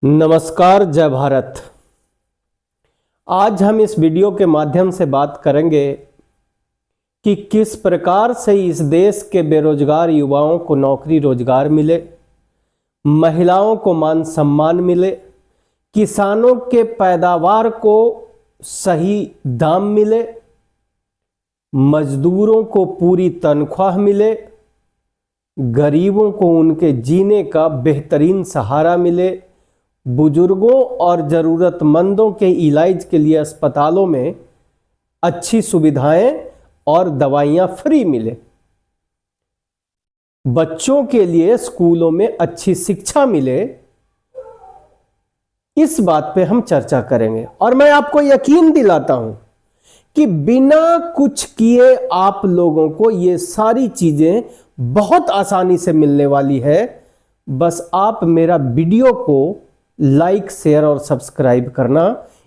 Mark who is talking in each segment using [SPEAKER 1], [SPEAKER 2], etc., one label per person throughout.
[SPEAKER 1] नमस्कार, जय भारत। आज हम इस वीडियो के माध्यम से बात करेंगे कि किस प्रकार से इस देश के बेरोजगार युवाओं को नौकरी रोजगार मिले, महिलाओं को मान सम्मान मिले, किसानों के पैदावार को सही दाम मिले, मजदूरों को पूरी तनख्वाह मिले, गरीबों को उनके जीने का बेहतरीन सहारा मिले, बुजुर्गों और ज़रूरतमंदों के इलाज के लिए अस्पतालों में अच्छी सुविधाएं और दवाइयां फ्री मिले, बच्चों के लिए स्कूलों में अच्छी शिक्षा मिले। इस बात पे हम चर्चा करेंगे और मैं आपको यकीन दिलाता हूं कि बिना कुछ किए आप लोगों को ये सारी चीजें बहुत आसानी से मिलने वाली है। बस आप मेरा वीडियो को लाइक, शेयर और सब्सक्राइब करना।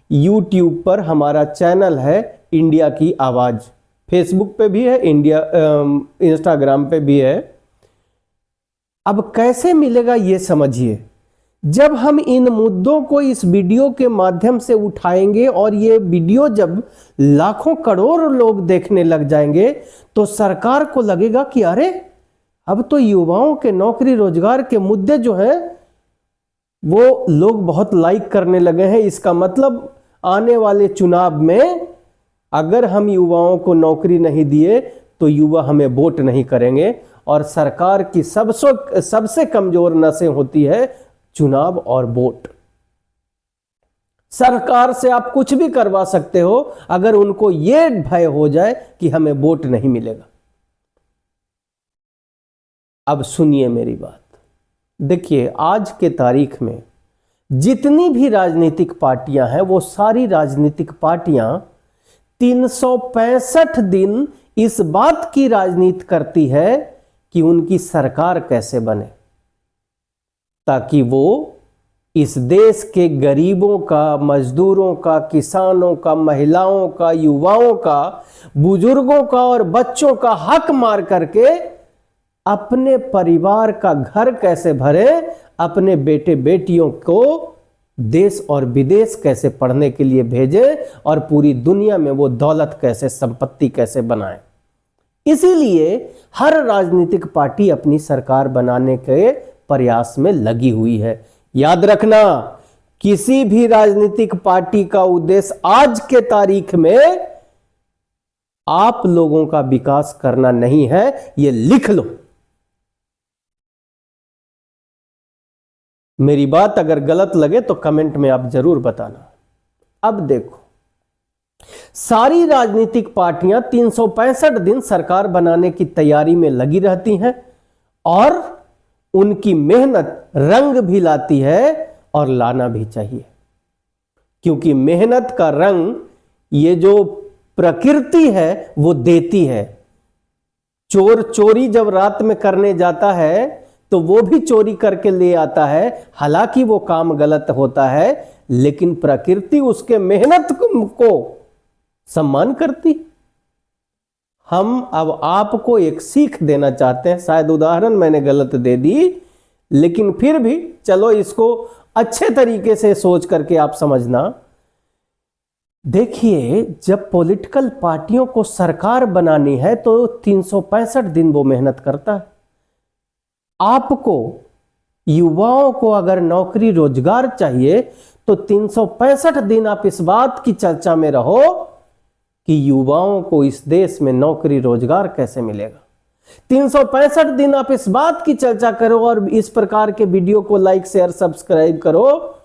[SPEAKER 1] YouTube पर हमारा चैनल है इंडिया की आवाज, फेसबुक पे भी है, इंस्टाग्राम पे भी है। अब कैसे मिलेगा ये समझिए। जब हम इन मुद्दों को इस वीडियो के माध्यम से उठाएंगे और ये वीडियो जब लाखों करोड़ लोग देखने लग जाएंगे तो सरकार को लगेगा कि अरे अब तो युवाओं के नौकरी रोजगार के मुद्दे जो हैं वो लोग बहुत लाइक करने लगे हैं। इसका मतलब आने वाले चुनाव में अगर हम युवाओं को नौकरी नहीं दिए तो युवा हमें वोट नहीं करेंगे। और सरकार की सबसे कमजोर नसें होती है चुनाव और वोट। सरकार से आप कुछ भी करवा सकते हो, अगर उनको यह भय हो जाए कि हमें वोट नहीं मिलेगा। अब सुनिए मेरी बात। देखिए, आज के तारीख में जितनी भी राजनीतिक पार्टियां हैं वो सारी राजनीतिक पार्टियां 365 दिन इस बात की राजनीति करती है कि उनकी सरकार कैसे बने, ताकि वो इस देश के गरीबों का, मजदूरों का, किसानों का, महिलाओं का, युवाओं का, बुजुर्गों का और बच्चों का हक मार करके अपने परिवार का घर कैसे भरे, अपने बेटे बेटियों को देश और विदेश कैसे पढ़ने के लिए भेजे और पूरी दुनिया में वो दौलत कैसे, संपत्ति कैसे बनाए। इसीलिए हर राजनीतिक पार्टी अपनी सरकार बनाने के प्रयास में लगी हुई है। याद रखना, किसी भी राजनीतिक पार्टी का उद्देश्य आज के तारीख में आप लोगों का विकास करना नहीं है। ये लिख लो। मेरी बात अगर गलत लगे तो कमेंट में आप जरूर बताना। अब देखो, सारी राजनीतिक पार्टियां 365 दिन सरकार बनाने की तैयारी में लगी रहती हैं और उनकी मेहनत रंग भी लाती है और लाना भी चाहिए, क्योंकि मेहनत का रंग ये जो प्रकृति है वो देती है। चोर चोरी जब रात में करने जाता है तो वो भी चोरी करके ले आता है, हालांकि वो काम गलत होता है, लेकिन प्रकृति उसके मेहनत को सम्मान करती। हम अब आपको एक सीख देना चाहते हैं। शायद उदाहरण मैंने गलत दे दी, लेकिन फिर भी चलो इसको अच्छे तरीके से सोच करके आप समझना। देखिए, जब पॉलिटिकल पार्टियों को सरकार बनानी है तो 365 दिन वो मेहनत करता है। आपको, युवाओं को अगर नौकरी रोजगार चाहिए तो 365 दिन आप इस बात की चर्चा में रहो कि युवाओं को इस देश में नौकरी रोजगार कैसे मिलेगा। 365 दिन आप इस बात की चर्चा करो और इस प्रकार के वीडियो को लाइक, शेयर, सब्सक्राइब करो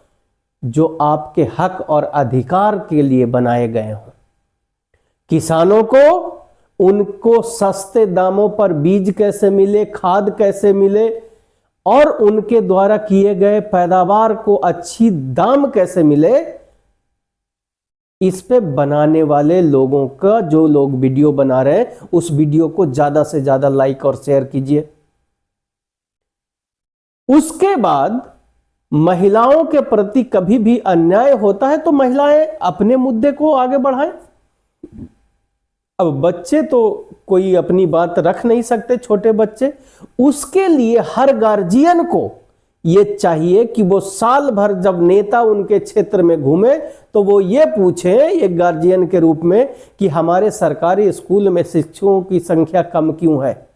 [SPEAKER 1] जो आपके हक और अधिकार के लिए बनाए गए हों। किसानों को, उनको सस्ते दामों पर बीज कैसे मिले, खाद कैसे मिले और उनके द्वारा किए गए पैदावार को अच्छी दाम कैसे मिले, इस पे बनाने वाले लोगों का, जो लोग वीडियो बना रहे हैं, उस वीडियो को ज्यादा से ज्यादा लाइक और शेयर कीजिए। उसके बाद महिलाओं के प्रति कभी भी अन्याय होता है तो महिलाएं अपने मुद्दे को आगे बढ़ाएं। अब बच्चे तो कोई अपनी बात रख नहीं सकते, छोटे बच्चे, उसके लिए हर गार्जियन को ये चाहिए कि वो साल भर जब नेता उनके क्षेत्र में घूमे तो वो ये पूछे एक गार्जियन के रूप में कि हमारे सरकारी स्कूल में शिक्षकों की संख्या कम क्यों है,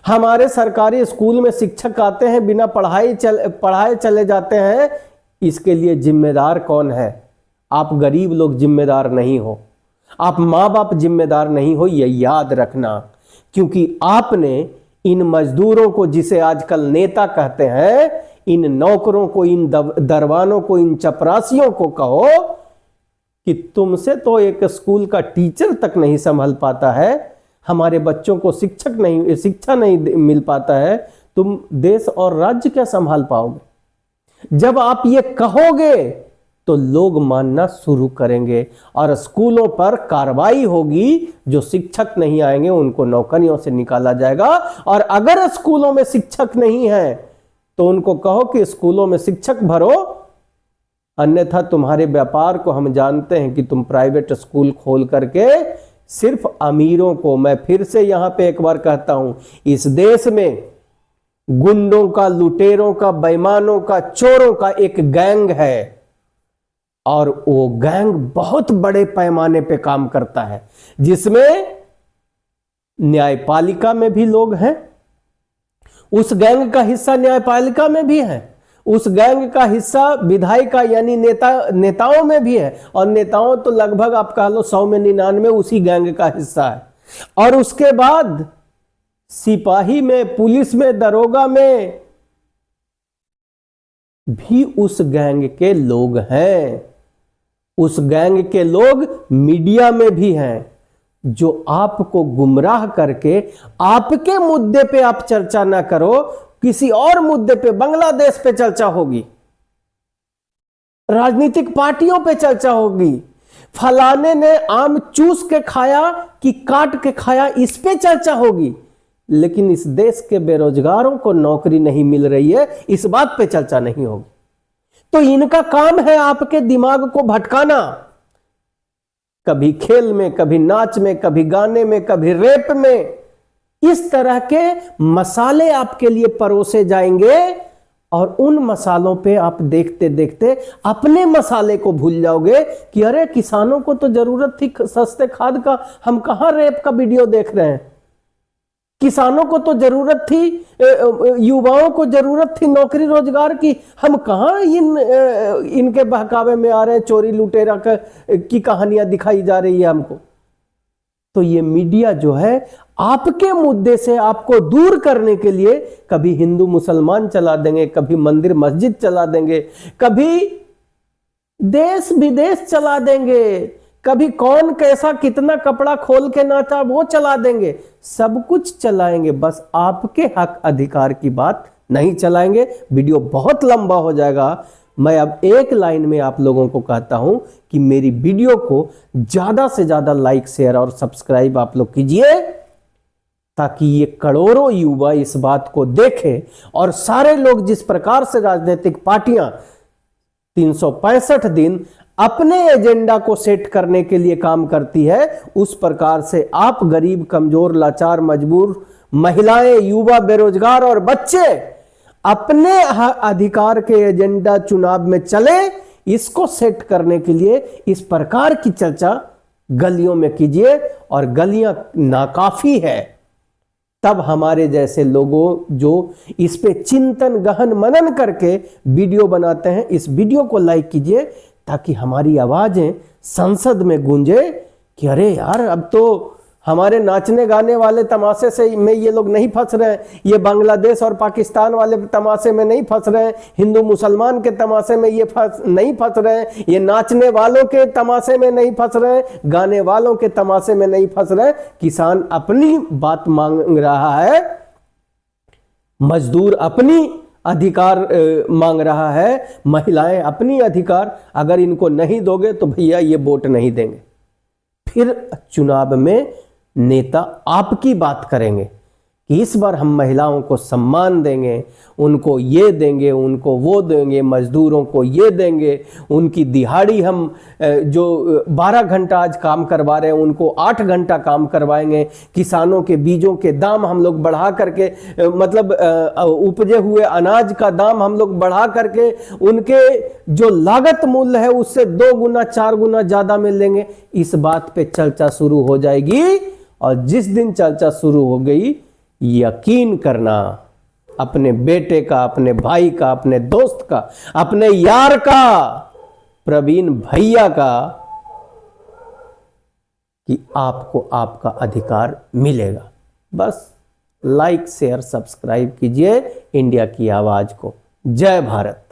[SPEAKER 1] हमारे सरकारी स्कूल में शिक्षक आते हैं बिना पढ़ाए चले जाते हैं, इसके लिए जिम्मेदार कौन है? आप गरीब लोग जिम्मेदार नहीं हो, आप माँ बाप जिम्मेदार नहीं हो, ये याद रखना। क्योंकि आपने इन मजदूरों को, जिसे आजकल नेता कहते हैं, इन नौकरों को, इन दरबानों को, इन चपरासियों को कहो कि तुमसे तो एक स्कूल का टीचर तक नहीं संभल पाता है, हमारे बच्चों को शिक्षा नहीं मिल पाता है, तुम देश और राज्य क्या संभाल पाओगे? जब आप ये कहोगे तो लोग मानना शुरू करेंगे और स्कूलों पर कार्रवाई होगी। जो शिक्षक नहीं आएंगे उनको नौकरियों से निकाला जाएगा। और अगर स्कूलों में शिक्षक नहीं है तो उनको कहो कि स्कूलों में शिक्षक भरो, अन्यथा तुम्हारे व्यापार को हम जानते हैं कि तुम प्राइवेट स्कूल खोल करके सिर्फ अमीरों को, मैं फिर से यहां पे एक बार कहता हूं, इस देश में गुंडों का, लुटेरों का, बेईमानों का, चोरों का एक गैंग है और वो गैंग बहुत बड़े पैमाने पे काम करता है, जिसमें न्यायपालिका में भी लोग हैं, उस गैंग का हिस्सा न्यायपालिका में भी है, उस गैंग का हिस्सा विधायिका यानी नेताओं में भी है, और नेताओं तो लगभग आप कह लो 100 में 99 उसी गैंग का हिस्सा है। और उसके बाद सिपाही में, पुलिस में, दरोगा में भी उस गैंग के लोग हैं। उस गैंग के लोग मीडिया में भी हैं, जो आपको गुमराह करके, आपके मुद्दे पे आप चर्चा ना करो, किसी और मुद्दे पे, बांग्लादेश पे चर्चा होगी, राजनीतिक पार्टियों पे चर्चा होगी, फलाने ने आम चूस के खाया कि काट के खाया, इस पे चर्चा होगी। लेकिन इस देश के बेरोजगारों को नौकरी नहीं मिल रही है, इस बात पे चर्चा नहीं होगी। तो इनका काम है आपके दिमाग को भटकाना, कभी खेल में, कभी नाच में, कभी गाने में, कभी रैप में। इस तरह के मसाले आपके लिए परोसे जाएंगे और उन मसालों पे आप देखते देखते अपने मसाले को भूल जाओगे कि अरे किसानों को तो जरूरत थी सस्ते खाद का, हम कहां रैप का वीडियो देख रहे हैं। किसानों को तो जरूरत थी, युवाओं को जरूरत थी नौकरी रोजगार की, हम कहां इनके बहकावे में आ रहे हैं, चोरी लुटेरा की कहानियां दिखाई जा रही है हमको। तो ये मीडिया जो है आपके मुद्दे से आपको दूर करने के लिए कभी हिंदू मुसलमान चला देंगे, कभी मंदिर मस्जिद चला देंगे, कभी देश विदेश चला देंगे, कभी कौन कैसा कितना कपड़ा खोल के नाचा वो चला देंगे, सब कुछ चलाएंगे, बस आपके हक अधिकार की बात नहीं चलाएंगे। वीडियो बहुत लंबा हो जाएगा। मैं अब एक लाइन में आप लोगों को कहता हूं कि मेरी वीडियो को ज्यादा से ज्यादा लाइक, शेयर और सब्सक्राइब आप लोग कीजिए, ताकि ये करोड़ों युवा इस बात को देखें और सारे लोग, जिस प्रकार से राजनीतिक पार्टियां 365 दिन अपने एजेंडा को सेट करने के लिए काम करती है, उस प्रकार से आप गरीब, कमजोर, लाचार, मजबूर, महिलाएं, युवा, बेरोजगार और बच्चे अपने अधिकार के एजेंडा चुनाव में चले, इसको सेट करने के लिए इस प्रकार की चर्चा गलियों में कीजिए। और गलियां नाकाफी है, तब हमारे जैसे लोगों जो इस पे चिंतन गहन मनन करके वीडियो बनाते हैं, इस वीडियो को लाइक कीजिए, ताकि हमारी आवाजें संसद में गूंजे कि अरे यार, अब तो हमारे नाचने गाने वाले तमाशे से में ये लोग नहीं फंस रहे हैं, ये बांग्लादेश और पाकिस्तान वाले तमाशे में नहीं फंस रहे हैं, हिंदू मुसलमान के तमाशे में ये नहीं फंस रहे हैं, ये नाचने वालों के तमाशे में नहीं फंस रहे हैं, गाने वालों के तमाशे में नहीं फंस रहे हैं। किसान अपनी बात मांग रहा है, मजदूर अपनी अधिकार मांग रहा है, महिलाएं अपनी अधिकार, अगर इनको नहीं दोगे तो भैया ये वोट नहीं देंगे। फिर चुनाव में नेता आपकी बात करेंगे कि इस बार हम महिलाओं को सम्मान देंगे, उनको ये देंगे, उनको वो देंगे, मजदूरों को ये देंगे, उनकी दिहाड़ी हम जो 12 घंटा आज काम करवा रहे हैं उनको 8 घंटा काम करवाएंगे, किसानों के बीजों के दाम हम लोग बढ़ा करके मतलब उपजे हुए अनाज का दाम हम लोग बढ़ा करके उनके जो लागत मूल्य है उससे 2 गुना 4 गुना ज्यादा मिल देंगे। इस बात पे चर्चा शुरू हो जाएगी और जिस दिन चर्चा शुरू हो गई, यकीन करना अपने बेटे का, अपने भाई का, अपने दोस्त का, अपने यार का, प्रवीण भैया का, कि आपको आपका अधिकार मिलेगा। बस लाइक शेयर सब्सक्राइब कीजिए इंडिया की आवाज को। जय भारत।